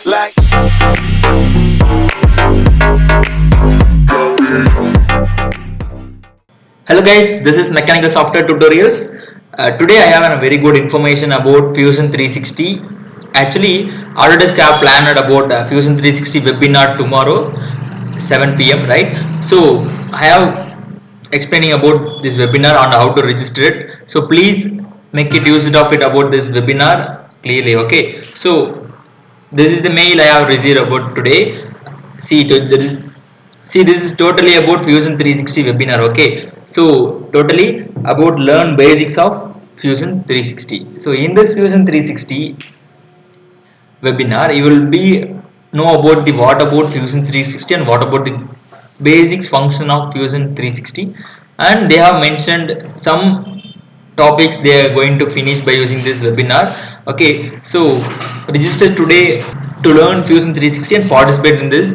like. Hello guys, this is Mechanical Software Tutorials. Today I have a very good information about Fusion 360. Actually, Autodesk have planned about Fusion 360 webinar tomorrow 7 p.m. right? So I have explaining about this webinar on how to register it. So please make it use of it about this webinar clearly. Okay. So this is the mail I have received about today. See, this is totally about Fusion 360 webinar. Okay, so totally about learn basics of Fusion 360. So in this Fusion 360 webinar, you will be know about the what about Fusion 360 and what about the basics function of Fusion 360, and they have mentioned some topics they are going to finish by using this webinar. Okay, so register today to learn Fusion 360 and participate in this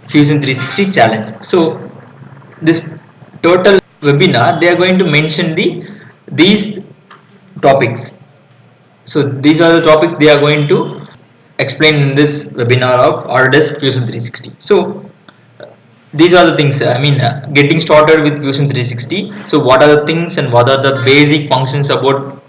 Fusion 360 challenge. So this total webinar they are going to mention these topics. So these are the topics they are going to explain in this webinar of Autodesk Fusion 360. So these are the things, getting started with Fusion 360. So what are the things and what are the basic functions about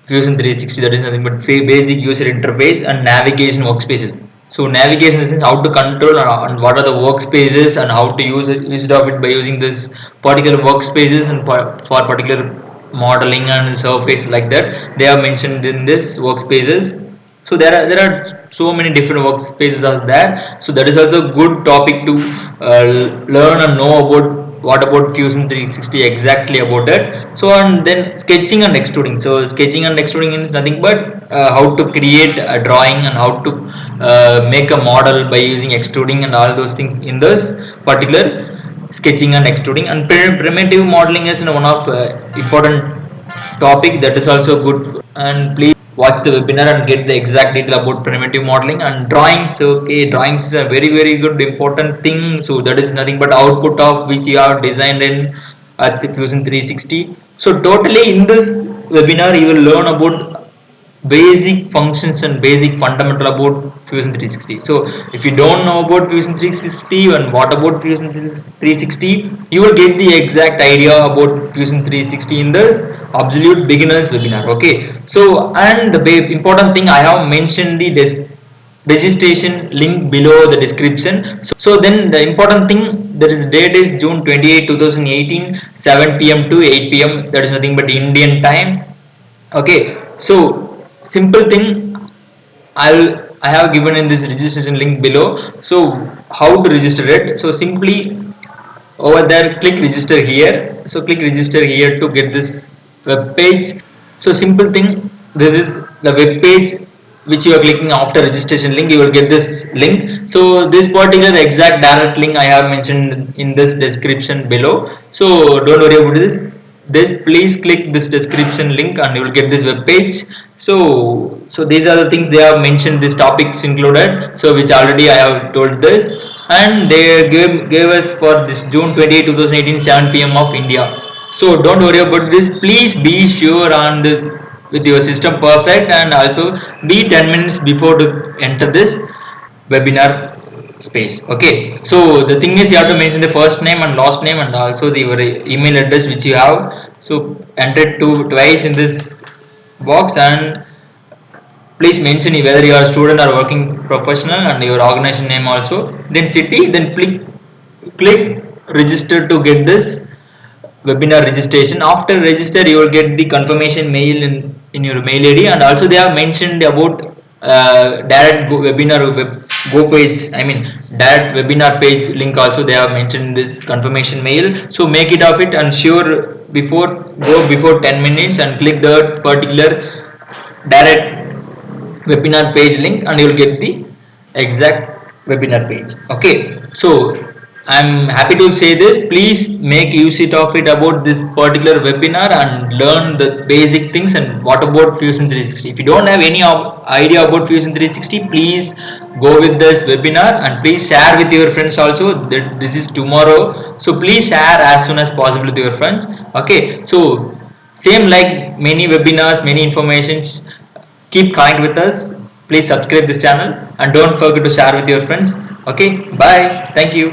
Fusion 360? That is nothing but basic user interface and navigation workspaces. So navigation is how to control and what are the workspaces and how to use it of it by using this particular workspaces and for particular modeling and surface like that. They are mentioned in this workspaces. So there are so many different workspaces as there. So that is also a good topic to learn and know about what about Fusion 360 exactly about that. So and then sketching and extruding. So sketching and extruding is nothing but how to create a drawing and how to make a model by using extruding and all those things in this particular sketching and extruding. And primitive modeling is one of important topic that is also good. And please watch the webinar and get the exact detail about primitive modeling and drawings. Okay, drawings is a very good important thing. So that is nothing but output of which you have designed in at the Fusion 360. So totally in this webinar you will learn about basic functions and basic fundamental about Fusion 360. So if you don't know about Fusion 360 and what about Fusion 360, you will get the exact idea about Fusion 360 in this absolute beginners webinar. Okay, so and the important thing I have mentioned the registration link below the description. So then the important thing, there is date is June 28 2018 7 p.m. to 8 p.m. that is nothing but Indian time. Okay, so simple thing I have given in this registration link below. So how to register it? So simply over there click register here. So click register here to get this web page. So simple thing, this is the web page which you are clicking after registration link. You will get this link. So this particular exact direct link I have mentioned in this description below. So don't worry about this, please click this description link and you will get this web page. So these are the things they have mentioned, these topics included, so which already I have told this, and they gave us for this June 28 2018 7 p.m. of India. So don't worry about this, please be sure on with your system perfect and also be 10 minutes before to enter this webinar space. Okay, so the thing is you have to mention the first name and last name and also your email address which you have. So enter it twice in this box and please mention whether you are a student or working professional and your organization name also, then city, then click register to get this webinar registration. After register you will get the confirmation mail in your mail ID, and also they have mentioned about direct webinar go page, direct webinar page link also they have mentioned in this confirmation mail. So make it of it and sure before 10 minutes and click that particular direct webinar page link and you will get the exact webinar page. Okay, so I'm happy to say this, please make use of it about this particular webinar and learn the basic things and what about Fusion 360. If you don't have any idea about Fusion 360, please go with this webinar and please share with your friends also that this is tomorrow. So please share as soon as possible with your friends. Okay, so same like many webinars, many informations, keep connect with us. please subscribe this channel and don't forget to share with your friends. Okay, bye. Thank you.